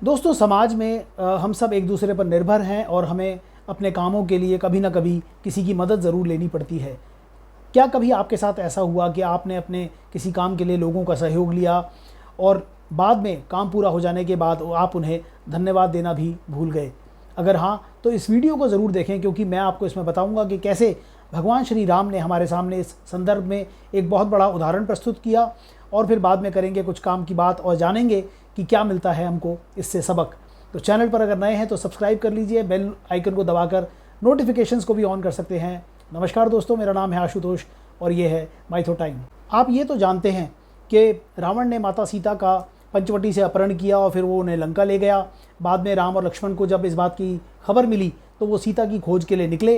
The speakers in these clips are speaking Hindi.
दोस्तों, समाज में हम सब एक दूसरे पर निर्भर हैं और हमें अपने कामों के लिए कभी ना कभी किसी की मदद ज़रूर लेनी पड़ती है। क्या कभी आपके साथ ऐसा हुआ कि आपने अपने किसी काम के लिए लोगों का सहयोग लिया और बाद में काम पूरा हो जाने के बाद आप उन्हें धन्यवाद देना भी भूल गए? अगर हाँ, तो इस वीडियो को ज़रूर देखें, क्योंकि मैं आपको इसमें बताऊंगा कि कैसे भगवान श्री राम ने हमारे सामने इस संदर्भ में एक बहुत बड़ा उदाहरण प्रस्तुत किया, और फिर बाद में करेंगे कुछ काम की बात और जानेंगे कि क्या मिलता है हमको इससे सबक। तो चैनल पर अगर नए हैं तो सब्सक्राइब कर लीजिए, बेल आइकन को दबाकर नोटिफिकेशंस को भी ऑन कर सकते हैं। नमस्कार दोस्तों, मेरा नाम है आशुतोष और ये है माइथो टाइम। आप ये तो जानते हैं कि रावण ने माता सीता का पंचवटी से अपहरण किया और फिर वो उन्हें लंका ले गया। बाद में राम और लक्ष्मण को जब इस बात की खबर मिली तो वो सीता की खोज के लिए निकले।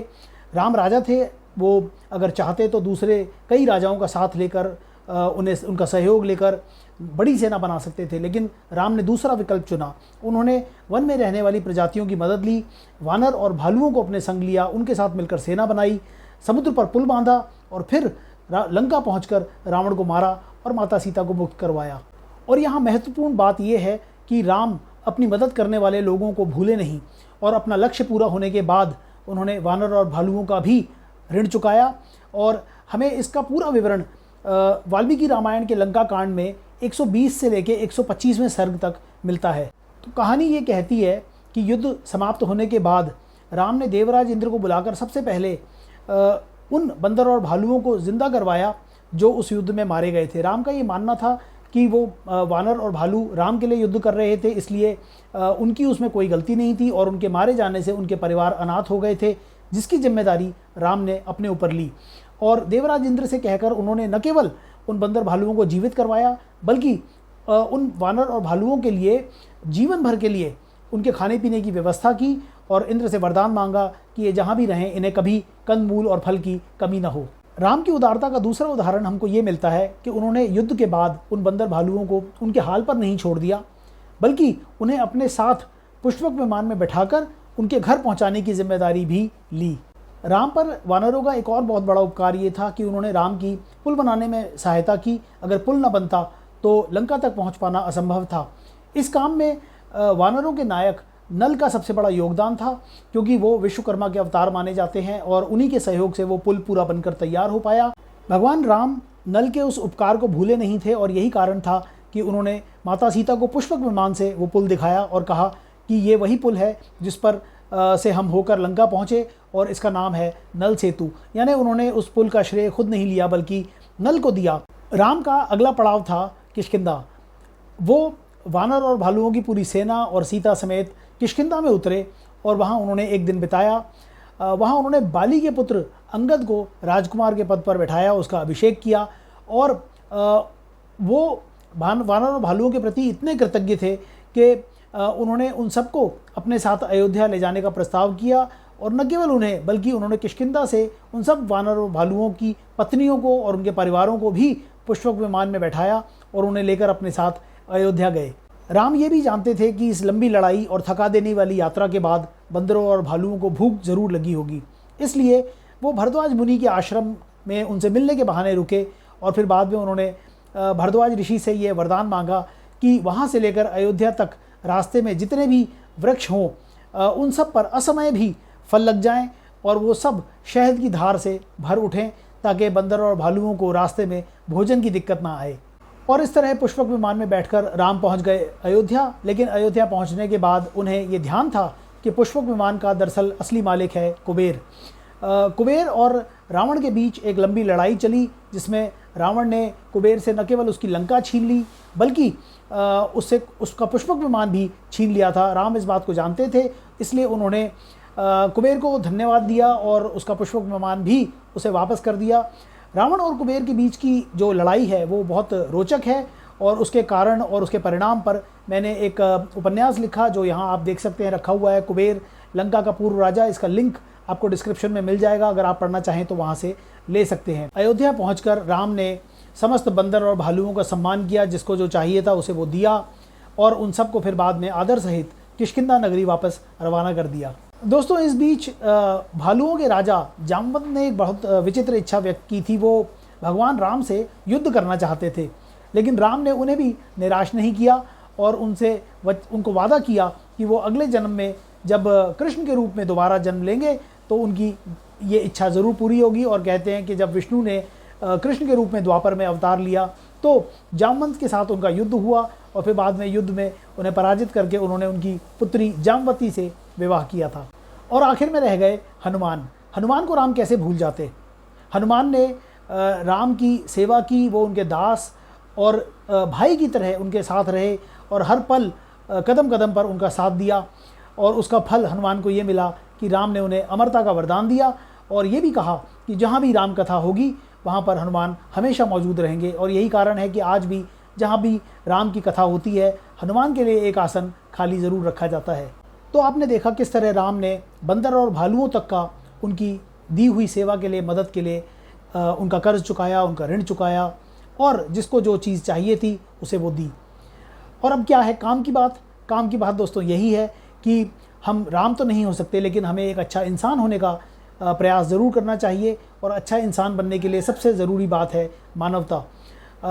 राम राजा थे, वो अगर चाहते तो दूसरे कई राजाओं का साथ लेकर उनका सहयोग लेकर बड़ी सेना बना सकते थे, लेकिन राम ने दूसरा विकल्प चुना। उन्होंने वन में रहने वाली प्रजातियों की मदद ली, वानर और भालुओं को अपने संग लिया, उनके साथ मिलकर सेना बनाई, समुद्र पर पुल बांधा और फिर लंका पहुंचकर रावण को मारा और माता सीता को मुक्त करवाया। और यहाँ महत्वपूर्ण बात यह है कि राम अपनी मदद करने वाले लोगों को भूले नहीं और अपना लक्ष्य पूरा होने के बाद उन्होंने वानर और भालुओं का भी ऋण चुकाया। और हमें इसका पूरा विवरण वाल्मीकि रामायण के लंका कांड में 120 से लेकर 125वें सर्ग तक मिलता है। तो कहानी ये कहती है कि युद्ध समाप्त होने के बाद राम ने देवराज इंद्र को बुलाकर सबसे पहले उन बंदर और भालुओं को जिंदा करवाया जो उस युद्ध में मारे गए थे। राम का ये मानना था कि वो वानर और भालू राम के लिए युद्ध कर रहे थे, इसलिए उनकी उसमें कोई गलती नहीं थी और उनके मारे जाने से उनके परिवार अनाथ हो गए थे, जिसकी जिम्मेदारी राम ने अपने ऊपर ली। और देवराज इंद्र से कहकर उन्होंने न केवल उन बंदर भालुओं को जीवित करवाया, बल्कि उन वानर और भालुओं के लिए जीवन भर के लिए उनके खाने पीने की व्यवस्था की और इंद्र से वरदान मांगा कि ये जहाँ भी रहें इन्हें कभी कंद मूल और फल की कमी न हो। राम की उदारता का दूसरा उदाहरण हमको ये मिलता है कि उन्होंने युद्ध के बाद उन बंदर भालुओं को उनके हाल पर नहीं छोड़ दिया, बल्कि उन्हें अपने साथ पुष्पक विमान में बैठाकर उनके घर पहुँचाने की जिम्मेदारी भी ली। राम पर वानरों का एक और बहुत बड़ा उपकार ये था कि उन्होंने राम की पुल बनाने में सहायता की। अगर पुल न बनता तो लंका तक पहुंच पाना असंभव था। इस काम में वानरों के नायक नल का सबसे बड़ा योगदान था, क्योंकि वो विश्वकर्मा के अवतार माने जाते हैं और उन्हीं के सहयोग से वो पुल पूरा बनकर तैयार हो पाया। भगवान राम नल के उस उपकार को भूले नहीं थे और यही कारण था कि उन्होंने माता सीता को पुष्पक विमान से वो पुल दिखाया और कहा कि ये वही पुल है जिस पर से हम होकर लंका पहुँचे और इसका नाम है नल सेतु। यानी उन्होंने उस पुल का श्रेय खुद नहीं लिया बल्कि नल को दिया। राम का अगला पड़ाव था किष्किंधा। वो वानर और भालुओं की पूरी सेना और सीता समेत किष्किंधा में उतरे और वहाँ उन्होंने एक दिन बिताया। वहाँ उन्होंने बाली के पुत्र अंगद को राजकुमार के पद पर बैठाया, उसका अभिषेक किया और वो वानर और भालुओं के प्रति इतने कृतज्ञ थे कि उन्होंने उन सबको अपने साथ अयोध्या ले जाने का प्रस्ताव किया। और न केवल उन्हें बल्कि उन्होंने किष्किंधा से उन सब वानर और भालुओं की पत्नियों को और उनके परिवारों को भी पुष्पक विमान में बैठाया और उन्हें लेकर अपने साथ अयोध्या गए। राम ये भी जानते थे कि इस लंबी लड़ाई और थका देने वाली यात्रा के बाद बंदरों और भालुओं को भूख जरूर लगी होगी, इसलिए वो भरद्वाज मुनि के आश्रम में उनसे मिलने के बहाने रुके और फिर बाद में उन्होंने भरद्वाज ऋषि से ये वरदान मांगा कि वहाँ से लेकर अयोध्या तक रास्ते में जितने भी वृक्ष हों उन सब पर असमय भी फल लग जाएं और वो सब शहद की धार से भर उठें, ताकि बंदर और भालुओं को रास्ते में भोजन की दिक्कत ना आए। और इस तरह पुष्पक विमान में बैठकर राम पहुंच गए अयोध्या। लेकिन अयोध्या पहुंचने के बाद उन्हें ये ध्यान था कि पुष्पक विमान का दरअसल असली मालिक है कुबेर। कुबेर और रावण के बीच एक लंबी लड़ाई चली, जिसमें रावण ने कुबेर से न केवल उसकी लंका छीन ली बल्कि उससे उसका पुष्पक विमान भी छीन लिया था। राम इस बात को जानते थे, इसलिए उन्होंने कुबेर को धन्यवाद दिया और उसका पुष्पक विमान भी उसे वापस कर दिया। रावण और कुबेर के बीच की जो लड़ाई है वो बहुत रोचक है और उसके कारण और उसके परिणाम पर मैंने एक उपन्यास लिखा जो यहाँ आप देख सकते हैं रखा हुआ है, कुबेर लंका का पूर्व राजा। इसका लिंक आपको डिस्क्रिप्शन में मिल जाएगा, अगर आप पढ़ना चाहें तो वहाँ से ले सकते हैं। अयोध्या पहुँचकर राम ने समस्त बंदर और भालुओं का सम्मान किया, जिसको जो चाहिए था उसे वो दिया और उन सबको फिर बाद में आदर सहित किष्किंधा नगरी वापस रवाना कर दिया। दोस्तों, इस बीच भालुओं के राजा जामवंत ने एक बहुत विचित्र इच्छा व्यक्त की थी। वो भगवान राम से युद्ध करना चाहते थे, लेकिन राम ने उन्हें भी निराश नहीं किया और उनसे उनको वादा किया कि वो अगले जन्म में जब कृष्ण के रूप में दोबारा जन्म लेंगे तो उनकी ये इच्छा ज़रूर पूरी होगी। और कहते हैं कि जब विष्णु ने कृष्ण के रूप में द्वापर में अवतार लिया तो जामवंत के साथ उनका युद्ध हुआ और फिर बाद में युद्ध में उन्हें पराजित करके उन्होंने उनकी पुत्री जामवती से विवाह किया था। और आखिर में रह गए हनुमान। हनुमान को राम कैसे भूल जाते। हनुमान ने राम की सेवा की, वो उनके दास और भाई की तरह उनके साथ रहे और हर पल कदम कदम पर उनका साथ दिया। और उसका फल हनुमान को ये मिला कि राम ने उन्हें अमरता का वरदान दिया और ये भी कहा कि जहाँ भी राम कथा होगी वहाँ पर हनुमान हमेशा मौजूद रहेंगे। और यही कारण है कि आज भी जहाँ भी राम की कथा होती है हनुमान के लिए एक आसन खाली ज़रूर रखा जाता है। तो आपने देखा किस तरह राम ने बंदर और भालुओं तक का उनकी दी हुई सेवा के लिए, मदद के लिए उनका कर्ज चुकाया, उनका ऋण चुकाया और जिसको जो चीज़ चाहिए थी उसे वो दी। और अब क्या है काम की बात। काम की बात दोस्तों यही है कि हम राम तो नहीं हो सकते लेकिन हमें एक अच्छा इंसान होने का प्रयास ज़रूर करना चाहिए। और अच्छा इंसान बनने के लिए सबसे ज़रूरी बात है मानवता।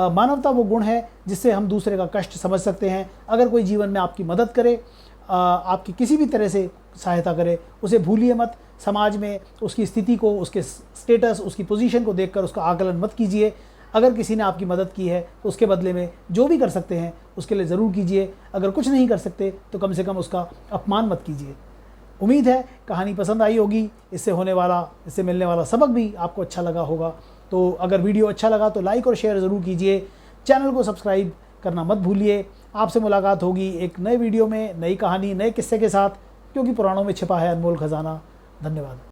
मानवता वो गुण है जिससे हम दूसरे का कष्ट समझ सकते हैं। अगर कोई जीवन में आपकी मदद करे, आपकी किसी भी तरह से सहायता करे, उसे भूलिए मत। समाज में उसकी स्थिति को, उसके स्टेटस, उसकी पोजीशन को देखकर उसका आकलन मत कीजिए। अगर किसी ने आपकी मदद की है तो उसके बदले में जो भी कर सकते हैं उसके लिए ज़रूर कीजिए। अगर कुछ नहीं कर सकते तो कम से कम उसका अपमान मत कीजिए। उम्मीद है कहानी पसंद आई होगी। इससे मिलने वाला सबक भी आपको अच्छा लगा होगा। तो अगर वीडियो अच्छा लगा तो लाइक और शेयर ज़रूर कीजिए। चैनल को सब्सक्राइब करना मत भूलिए। आपसे मुलाकात होगी एक नए वीडियो में, नई कहानी, नए किस्से के साथ, क्योंकि पुराणों में छिपा है अनमोल खजाना। धन्यवाद।